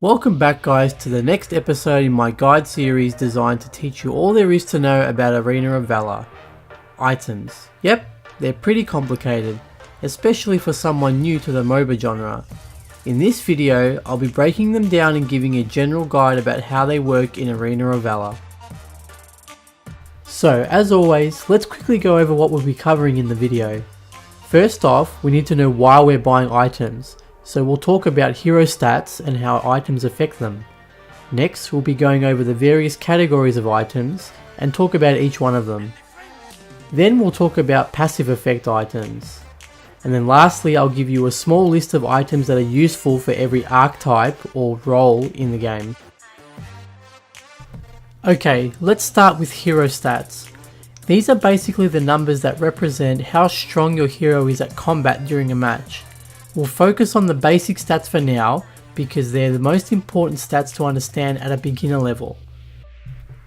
Welcome back guys to the next episode in my guide series designed to teach you all there is to know about Arena of Valor. Items. Yep, they're pretty complicated, especially for someone new to the MOBA genre. In this video, I'll be breaking them down and giving a general guide about how they work in Arena of Valor. So as always, let's quickly go over what we'll be covering in the video. First off, we need to know why we're buying items. So we'll talk about hero stats and how items affect them. Next, we'll be going over the various categories of items and talk about each one of them. Then we'll talk about passive effect items. And then lastly, I'll give you a small list of items that are useful for every archetype or role in the game. Okay, let's start with hero stats. These are basically the numbers that represent how strong your hero is at combat during a match. We'll focus on the basic stats for now because they're the most important stats to understand at a beginner level.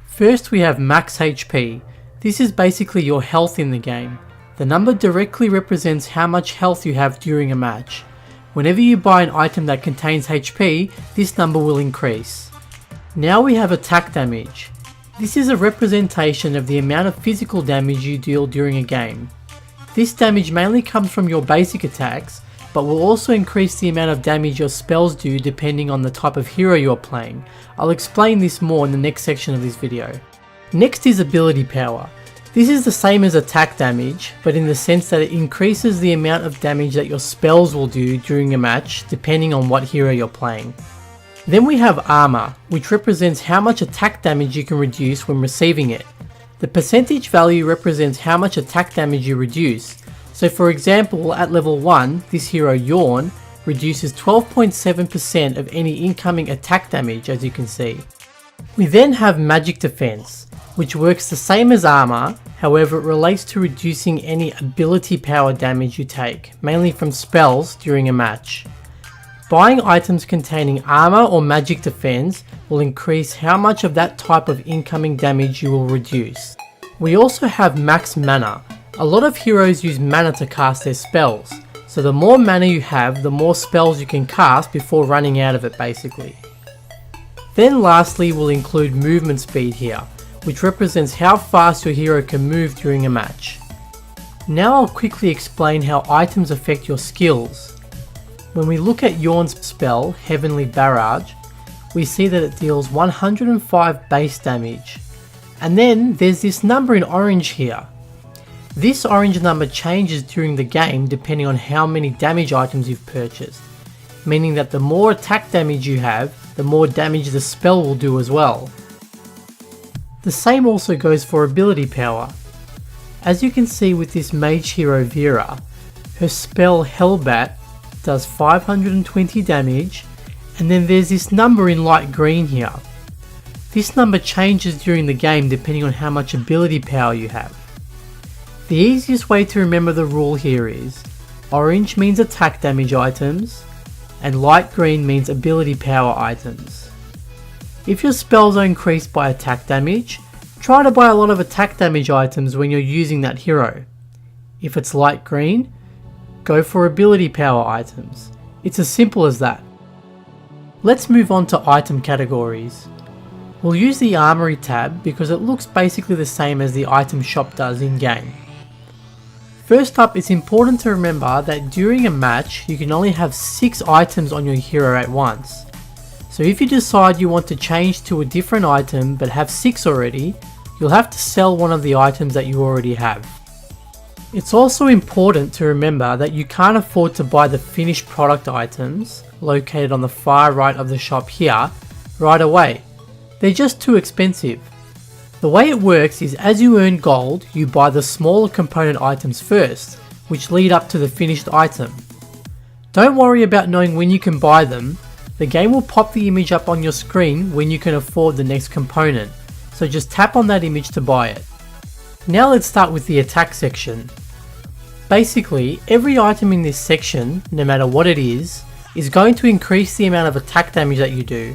First we have max HP. This is basically your health in the game. The number directly represents how much health you have during a match. Whenever you buy an item that contains HP, this number will increase. Now we have attack damage. This is a representation of the amount of physical damage you deal during a game. This damage mainly comes from your basic attacks, but will also increase the amount of damage your spells do depending on the type of hero you're playing. I'll explain this more in the next section of this video. Next is ability power. This is the same as attack damage, but in the sense that it increases the amount of damage that your spells will do during a match depending on what hero you're playing. Then we have armor, which represents how much attack damage you can reduce when receiving it. The percentage value represents how much attack damage you reduce. So for example, at level 1, this hero Yawn reduces 12.7% of any incoming attack damage, as you can see. We then have magic defense, which works the same as armor, however it relates to reducing any ability power damage you take, mainly from spells during a match. Buying items containing armor or magic defense will increase how much of that type of incoming damage you will reduce. We also have max mana. A lot of heroes use mana to cast their spells, so the more mana you have, the more spells you can cast before running out of it basically. Then lastly we'll include movement speed here, which represents how fast your hero can move during a match. Now I'll quickly explain how items affect your skills. When we look at Yawn's spell, Heavenly Barrage, we see that it deals 105 base damage. And then there's this number in orange here. This orange number changes during the game depending on how many damage items you've purchased, meaning that the more attack damage you have, the more damage the spell will do as well. The same also goes for ability power. As you can see with this mage hero Vera, her spell Hellbat does 520 damage, and then there's this number in light green here. This number changes during the game depending on how much ability power you have. The easiest way to remember the rule here is, orange means attack damage items, and light green means ability power items. If your spells are increased by attack damage, try to buy a lot of attack damage items when you're using that hero. If it's light green, go for ability power items. It's as simple as that. Let's move on to item categories. We'll use the Armory tab because it looks basically the same as the item shop does in game. First up, it's important to remember that during a match you can only have 6 items on your hero at once. So if you decide you want to change to a different item but have 6 already, you'll have to sell one of the items that you already have. It's also important to remember that you can't afford to buy the finished product items, located on the far right of the shop here, right away. They're just too expensive. The way it works is as you earn gold, you buy the smaller component items first, which lead up to the finished item. Don't worry about knowing when you can buy them. The game will pop the image up on your screen when you can afford the next component, so just tap on that image to buy it. Now let's start with the attack section. Basically, every item in this section, no matter what it is going to increase the amount of attack damage that you do.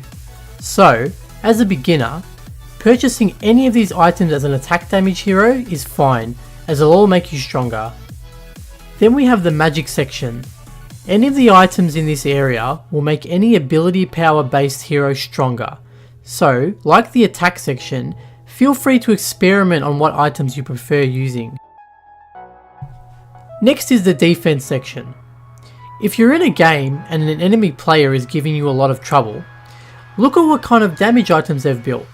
So, as a beginner, purchasing any of these items as an attack damage hero is fine, as it'll all make you stronger. Then we have the magic section. Any of the items in this area will make any ability power based hero stronger, so like the attack section, feel free to experiment on what items you prefer using. Next is the defense section. If you're in a game and an enemy player is giving you a lot of trouble, look at what kind of damage items they've built,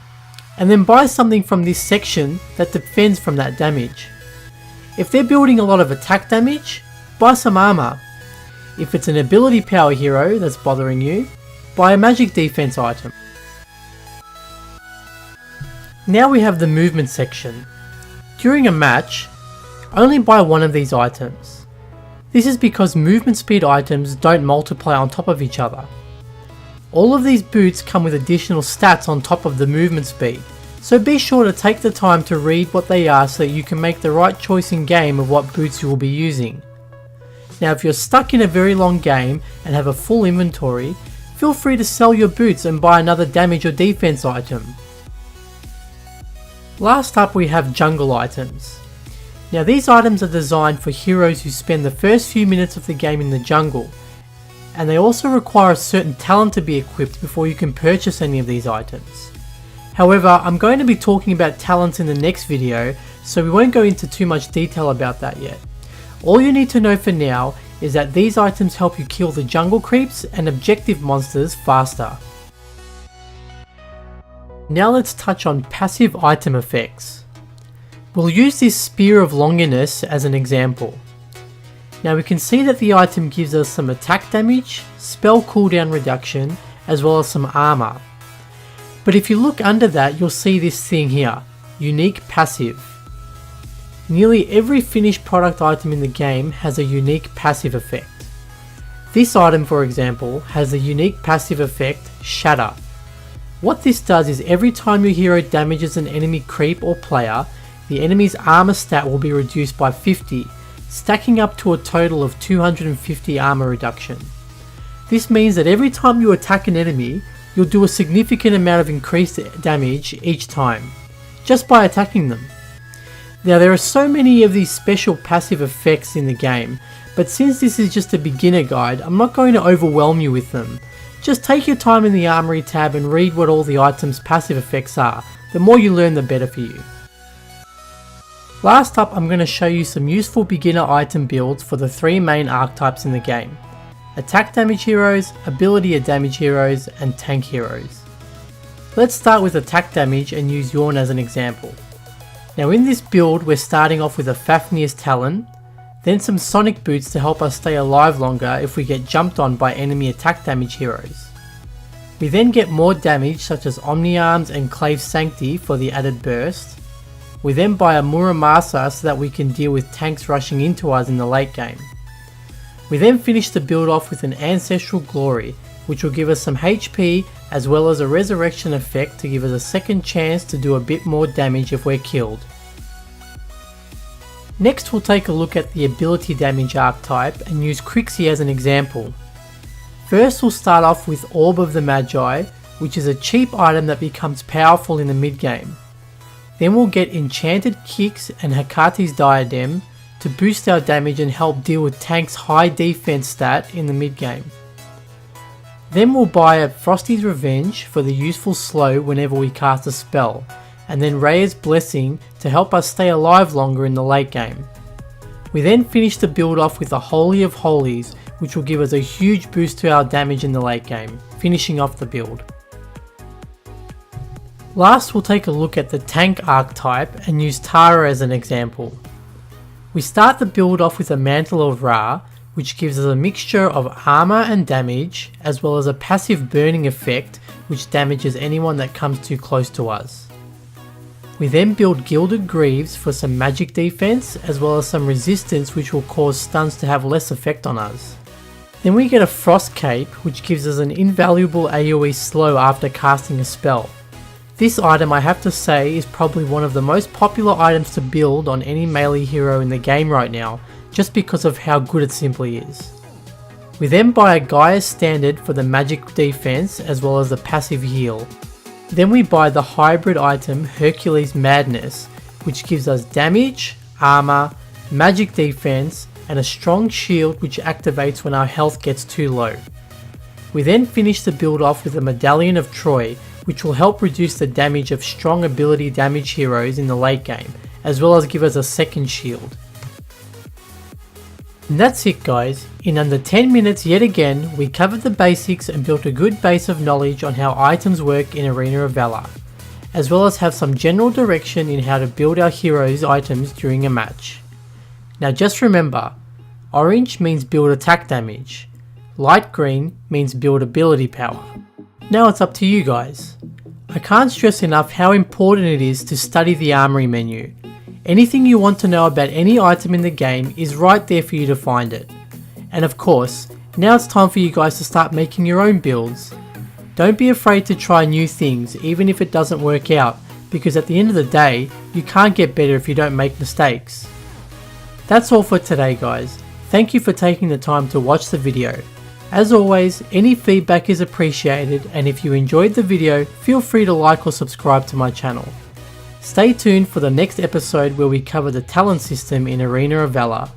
and then buy something from this section that defends from that damage. If they're building a lot of attack damage, buy some armor. If it's an ability power hero that's bothering you, buy a magic defense item. Now we have the movement section. During a match, only buy one of these items. This is because movement speed items don't multiply on top of each other. All of these boots come with additional stats on top of the movement speed, so be sure to take the time to read what they are so that you can make the right choice in game of what boots you will be using. Now if you're stuck in a very long game and have a full inventory, feel free to sell your boots and buy another damage or defense item. Last up we have jungle items. Now these items are designed for heroes who spend the first few minutes of the game in the jungle, and they also require a certain talent to be equipped before you can purchase any of these items. However, I'm going to be talking about talents in the next video, so we won't go into too much detail about that yet. All you need to know for now is that these items help you kill the jungle creeps and objective monsters faster. Now let's touch on passive item effects. We'll use this Spear of Longinus as an example. Now we can see that the item gives us some attack damage, spell cooldown reduction, as well as some armor. But if you look under that, you'll see this thing here, unique passive. Nearly every finished product item in the game has a unique passive effect. This item, for example, has the unique passive effect Shatter. What this does is every time your hero damages an enemy creep or player, the enemy's armor stat will be reduced by 50, stacking up to a total of 250 armor reduction. This means that every time you attack an enemy, you'll do a significant amount of increased damage each time, just by attacking them. Now there are so many of these special passive effects in the game, but since this is just a beginner guide, I'm not going to overwhelm you with them. Just take your time in the Armory tab and read what all the items' passive effects are. The more you learn, the better for you. Last up, I'm going to show you some useful beginner item builds for the three main archetypes in the game: attack damage heroes, ability damage heroes, and tank heroes. Let's start with attack damage and use Yorn as an example. Now in this build we're starting off with a Fafnir's Talon, then some Sonic Boots to help us stay alive longer if we get jumped on by enemy attack damage heroes. We then get more damage such as Omni Arms and Clave Sancti for the added burst. We then buy a Muramasa so that we can deal with tanks rushing into us in the late game. We then finish the build off with an Ancestral Glory, which will give us some HP as well as a resurrection effect to give us a second chance to do a bit more damage if we're killed. Next we'll take a look at the ability damage archetype and use Crixie as an example. First we'll start off with Orb of the Magi, which is a cheap item that becomes powerful in the mid game. Then we'll get Enchanted Kicks and Hecate's Diadem to boost our damage and help deal with Tank's high defense stat in the mid game. Then we'll buy a Frosty's Revenge for the useful slow whenever we cast a spell, and then Rhea's Blessing to help us stay alive longer in the late game. We then finish the build off with a Holy of Holies, which will give us a huge boost to our damage in the late game, finishing off the build. Last we'll take a look at the tank archetype and use Tara as an example. We start the build off with a Mantle of Ra, which gives us a mixture of armor and damage, as well as a passive burning effect which damages anyone that comes too close to us. We then build Gilded Greaves for some magic defense, as well as some resistance which will cause stuns to have less effect on us. Then we get a Frost Cape, which gives us an invaluable AoE slow after casting a spell. This item, I have to say, is probably one of the most popular items to build on any melee hero in the game right now, just because of how good it simply is. We then buy a Gaia's Standard for the magic defense as well as the passive heal. Then we buy the hybrid item Hercules Madness, which gives us damage, armor, magic defense, and a strong shield which activates when our health gets too low. We then finish the build off with a Medallion of Troy, which will help reduce the damage of strong ability damage heroes in the late game, as well as give us a second shield. And that's it guys, in under 10 minutes yet again we covered the basics and built a good base of knowledge on how items work in Arena of Valor, as well as have some general direction in how to build our heroes' items during a match. Now just remember, orange means build attack damage, light green means build ability power. Now it's up to you guys. I can't stress enough how important it is to study the armory menu. Anything you want to know about any item in the game is right there for you to find it. And of course, now it's time for you guys to start making your own builds. Don't be afraid to try new things even if it doesn't work out, because at the end of the day, you can't get better if you don't make mistakes. That's all for today guys. Thank you for taking the time to watch the video. As always, any feedback is appreciated, and if you enjoyed the video, feel free to like or subscribe to my channel. Stay tuned for the next episode where we cover the talent system in Arena of Valor.